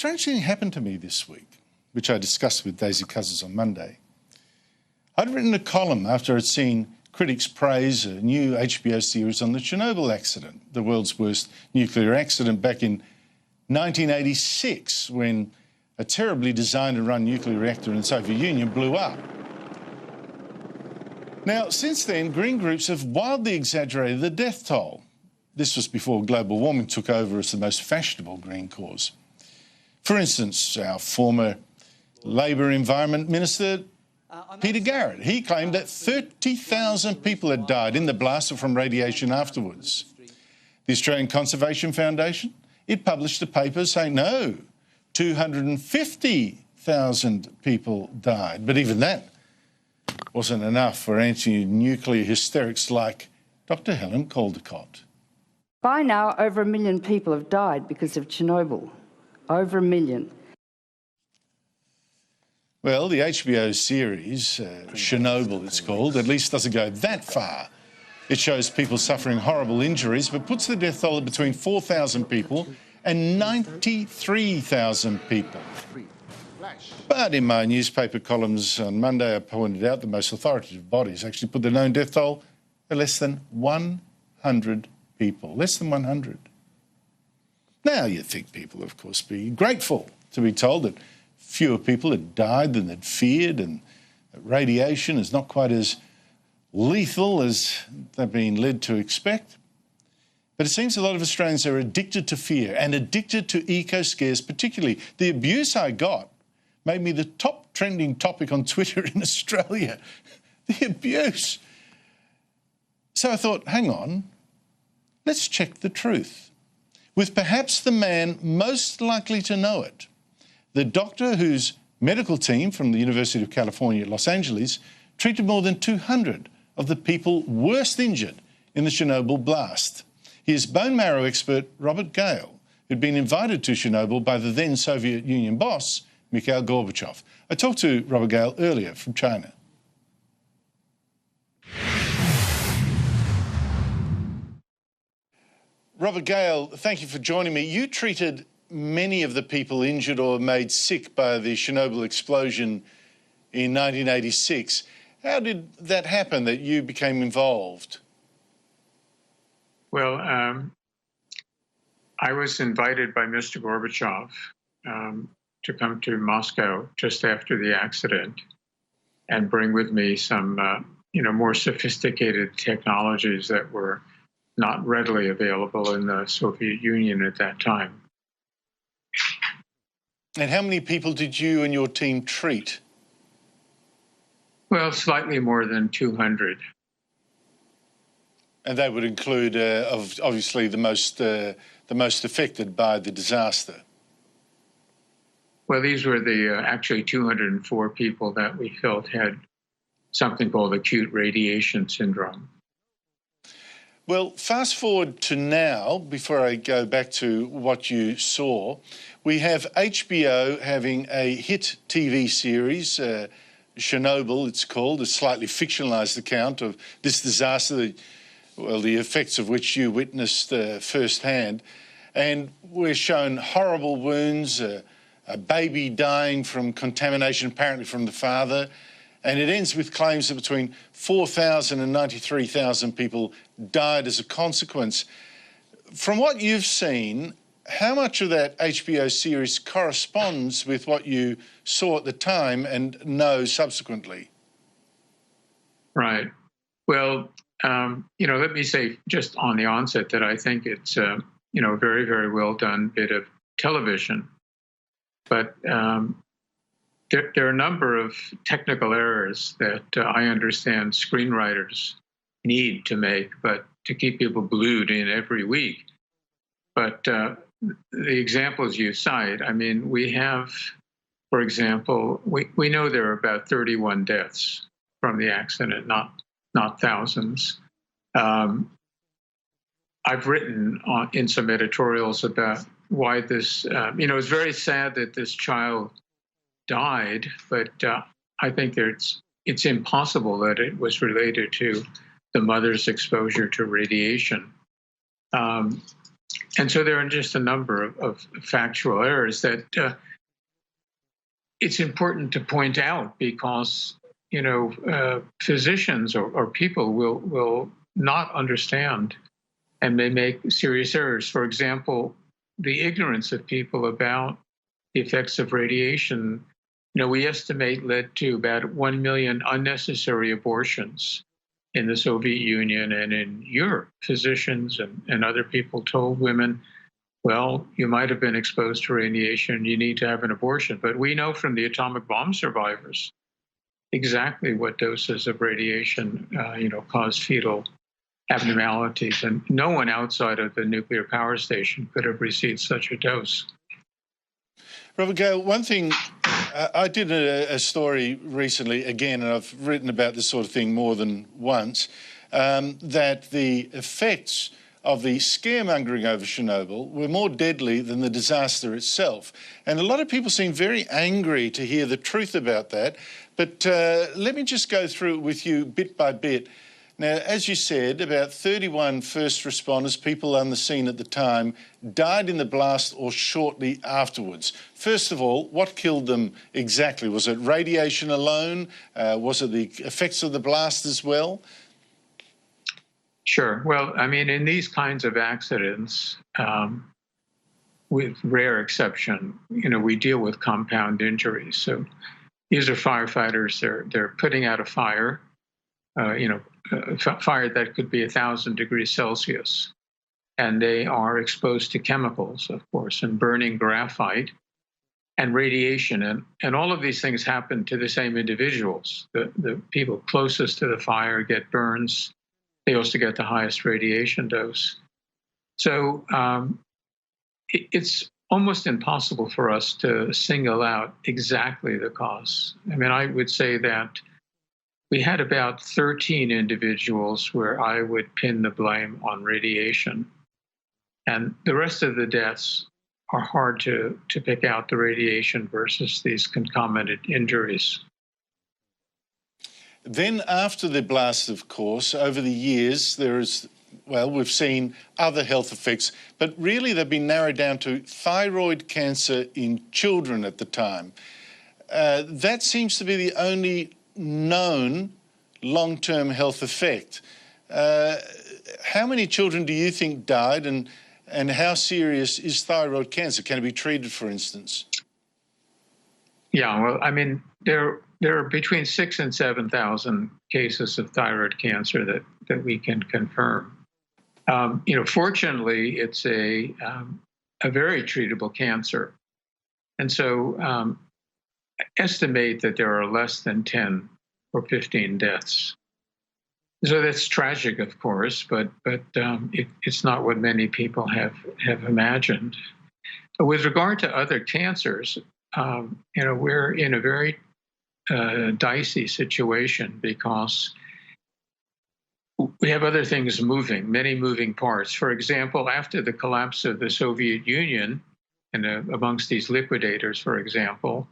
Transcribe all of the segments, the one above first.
strange thing happened to me this week, which I discussed with Daisy Cousins on Monday. I'd written a column after I'd seen critics praise a new HBO series on the Chernobyl accident, the world's worst nuclear accident back in 1986, when a terribly designed and run nuclear reactor in the Soviet Union blew up. Now, since then, green groups have wildly exaggerated the death toll. This was before global warming took over as the most fashionable green cause. For instance, our former Labor Environment Minister, Peter Garrett, he claimed that 30,000 people had died in the blast or from radiation afterwards. The Australian Conservation Foundation, it published a paper saying, no, 250,000 people died. But even that wasn't enough for anti-nuclear hysterics like Dr. Helen Caldicott. By now, over 1 million people have died because of Chernobyl. Over 1 million. Well, the HBO series, Chernobyl it's called, at least doesn't go that far. It shows people suffering horrible injuries, but puts the death toll at between 4,000 people and 93,000 people. But in my newspaper columns on Monday, I pointed out the most authoritative bodies actually put their known death toll at less than 100 people. Less than 100. Now, you'd think people, of course, be grateful to be told that fewer people had died than they'd feared, and that radiation is not quite as lethal as they've been led to expect. But it seems a lot of Australians are addicted to fear and addicted to eco-scares particularly. The abuse I got made me the top trending topic on Twitter in Australia. The abuse. So I thought, hang on, let's check the truth with perhaps the man most likely to know it, the doctor whose medical team from the University of California at Los Angeles treated more than 200 of the people worst injured in the Chernobyl blast. He is bone marrow expert Robert Gayle, who'd been invited to Chernobyl by the then Soviet Union boss, Mikhail Gorbachev. I talked to Robert Gayle earlier from China. Robert Gayle, thank you for joining me. You treated many of the people injured or made sick by the Chernobyl explosion in 1986. How did that happen, that you became involved? Well, I was invited by Mr. Gorbachev to come to Moscow just after the accident and bring with me some, more sophisticated technologies that were not readily available in the Soviet Union at that time. And how many people did you and your team treat? Well, slightly more than 200. And that would include, obviously, the most affected by the disaster. Well, these were the actually 204 people that we felt had something called acute radiation syndrome. Well, fast forward to now, before I go back to what you saw, we have HBO having a hit TV series, Chernobyl it's called, a slightly fictionalised account of this disaster, the effects of which you witnessed firsthand. And we're shown horrible wounds, a baby dying from contamination, apparently from the father. And it ends with claims that between 4,000 and 93,000 people died as a consequence. From what you've seen, how much of that HBO series corresponds with what you saw at the time and know subsequently? Right. Well, let me say just on the onset that I think it's, a very, very well done bit of television. But there are a number of technical errors that I understand screenwriters need to make, but to keep people glued in every week. But the examples you cite, I mean, we have, for example, we know there are about 31 deaths from the accident, not thousands. I've written in some editorials about why this, it's very sad that this child died, but I think it's impossible that it was related to the mother's exposure to radiation. And so there are just a number of factual errors that it's important to point out, because physicians or people will not understand and may make serious errors. For example, the ignorance of people about the effects of radiation, we estimate led to about 1 million unnecessary abortions in the Soviet Union and in Europe. Physicians and other people told women, well, you might have been exposed to radiation, you need to have an abortion. But we know from the atomic bomb survivors exactly what doses of radiation, cause fetal abnormalities. And no one outside of the nuclear power station could have received such a dose. Robert Gayle, one thing, I did a story recently, again, and I've written about this sort of thing more than once, that the effects of the scaremongering over Chernobyl were more deadly than the disaster itself. And a lot of people seem very angry to hear the truth about that. But let me just go through it with you bit by bit. Now, as you said, about 31 first responders, people on the scene at the time, died in the blast or shortly afterwards. First of all, what killed them exactly? Was it radiation alone? Was it the effects of the blast as well? Sure. Well, I mean, in these kinds of accidents, with rare exception, we deal with compound injuries. So these are firefighters. They're putting out a fire, fire that could be 1,000 degrees Celsius, and they are exposed to chemicals, of course, and burning graphite and radiation, and all of these things happen to the same individuals. The people closest to the fire get burns. They also get the highest radiation dose. So it's almost impossible for us to single out exactly the cause. I mean, I would say that we had about 13 individuals where I would pin the blame on radiation. And the rest of the deaths are hard to pick out the radiation versus these concomitant injuries. Then after the blast, of course, over the years, we've seen other health effects, but really they've been narrowed down to thyroid cancer in children at the time. That seems to be the only known long-term health effect. How many children do you think died, and how serious is thyroid cancer? Can it be treated, for instance? Yeah, well, I mean, there are between 6,000 and 7,000 cases of thyroid cancer that we can confirm. Fortunately, it's a very treatable cancer, and so estimate that there are less than 10 or 15 deaths. So that's tragic, of course, but it's not what many people have imagined. But with regard to other cancers, we're in a very dicey situation because we have other things moving, many moving parts. For example, after the collapse of the Soviet Union, and amongst these liquidators, for example,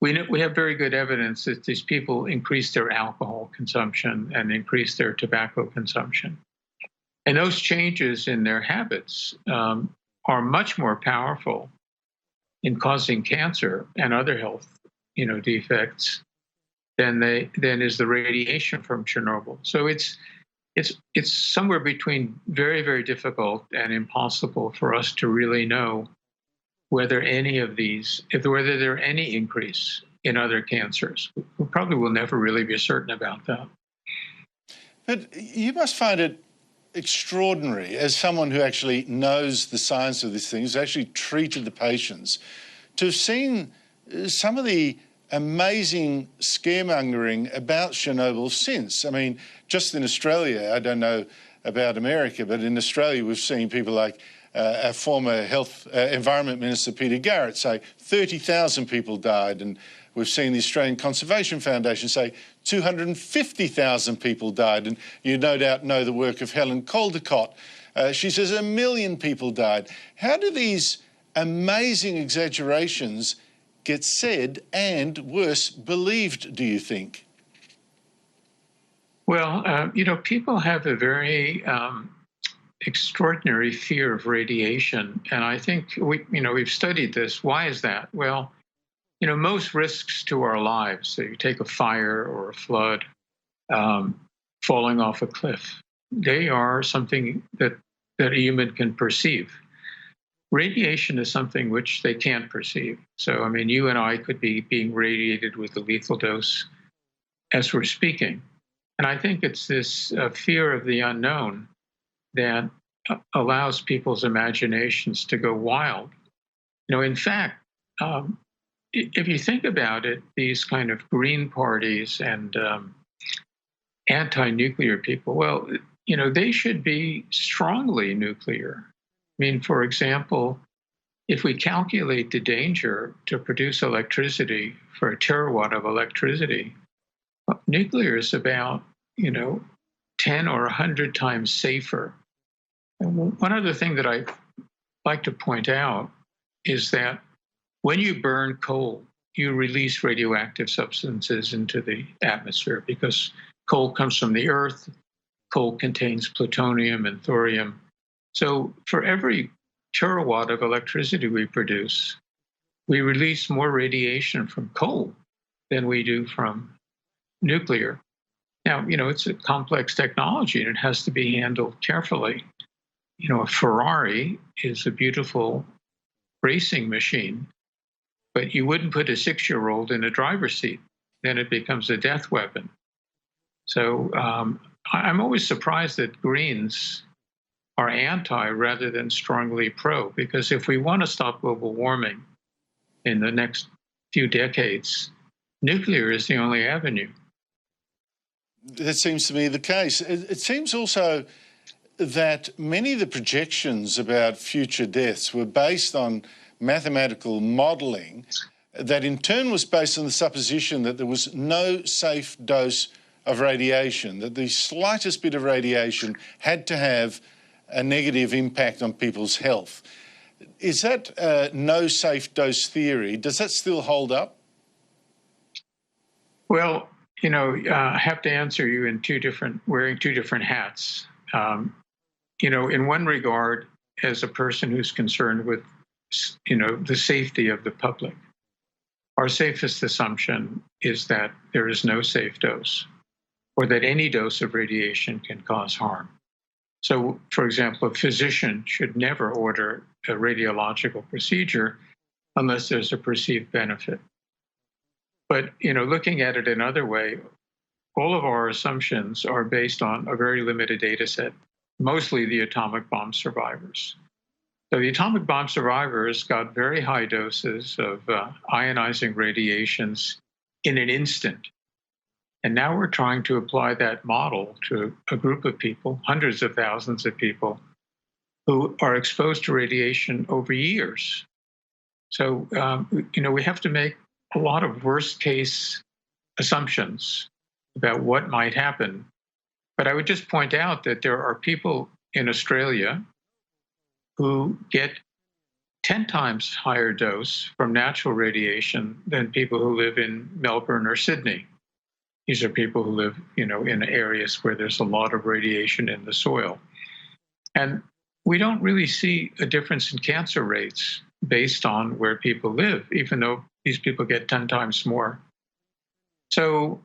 we have very good evidence that these people increased their alcohol consumption and increased their tobacco consumption. And those changes in their habits are much more powerful in causing cancer and other health, defects than is the radiation from Chernobyl. So it's somewhere between very, very difficult and impossible for us to really know whether there are any increase in other cancers. We probably will never really be certain about that. But you must find it extraordinary, as someone who actually knows the science of these things, actually treated the patients, to have seen some of the amazing scaremongering about Chernobyl since. I mean, just in Australia, I don't know about America, but in Australia we've seen people like our former Environment Minister Peter Garrett say 30,000 people died, and we've seen the Australian Conservation Foundation say 250,000 people died, and you no doubt know the work of Helen Caldicott. She says 1 million people died. How do these amazing exaggerations get said and, worse, believed, do you think? Well, people have a very extraordinary fear of radiation, and I think we've studied this. Why is that? Well, most risks to our lives, so you take a fire or a flood, falling off a cliff, they are something that a human can perceive. Radiation is something which they can't perceive. So, you and I could be being radiated with a lethal dose as we're speaking. And I think it's this fear of the unknown that allows people's imaginations to go wild. In fact, if you think about it, these kind of green parties and anti-nuclear people, well, they should be strongly nuclear. For example, if we calculate the danger to produce electricity for a terawatt of electricity, nuclear is about, 10 or 100 times safer. And one other thing that I like to point out is that when you burn coal, you release radioactive substances into the atmosphere because coal comes from the earth. Coal contains plutonium and thorium. So for every terawatt of electricity we produce, we release more radiation from coal than we do from nuclear. Now, it's a complex technology and it has to be handled carefully. A Ferrari is a beautiful racing machine, but you wouldn't put a 6-year-old in a driver's seat. Then it becomes a death weapon. So I'm always surprised that Greens are anti rather than strongly pro, because if we want to stop global warming in the next few decades, nuclear is the only avenue. That seems to be the case. It seems also that many of the projections about future deaths were based on mathematical modelling that in turn was based on the supposition that there was no safe dose of radiation, that the slightest bit of radiation had to have a negative impact on people's health. Is that no safe dose theory, does that still hold up? Well, I have to answer you wearing two different hats. In one regard, as a person who's concerned with, the safety of the public, our safest assumption is that there is no safe dose, or that any dose of radiation can cause harm. So, for example, a physician should never order a radiological procedure unless there's a perceived benefit. But, looking at it another way, all of our assumptions are based on a very limited data set, mostly the atomic bomb survivors. So the atomic bomb survivors got very high doses of ionizing radiations in an instant. And now we're trying to apply that model to a group of people, hundreds of thousands of people, who are exposed to radiation over years. So, we have to make a lot of worst case assumptions about what might happen. But I would just point out that there are people in Australia who get 10 times higher dose from natural radiation than people who live in Melbourne or Sydney. These are people who live, in areas where there's a lot of radiation in the soil. And we don't really see a difference in cancer rates based on where people live, even though these people get 10 times more. So,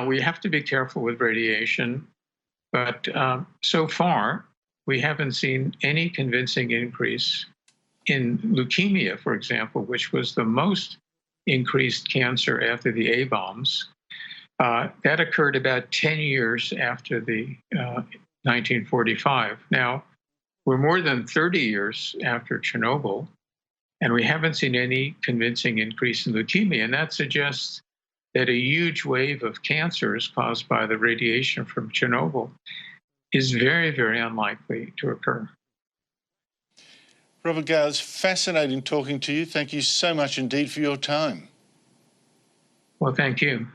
we have to be careful with radiation. But so far, we haven't seen any convincing increase in leukemia, for example, which was the most increased cancer after the A-bombs. That occurred about 10 years after the 1945. Now, we're more than 30 years after Chernobyl, and we haven't seen any convincing increase in leukemia. And that suggests that a huge wave of cancers caused by the radiation from Chernobyl is very, very unlikely to occur. Robert Gayle, it's fascinating talking to you. Thank you so much indeed for your time. Well, thank you.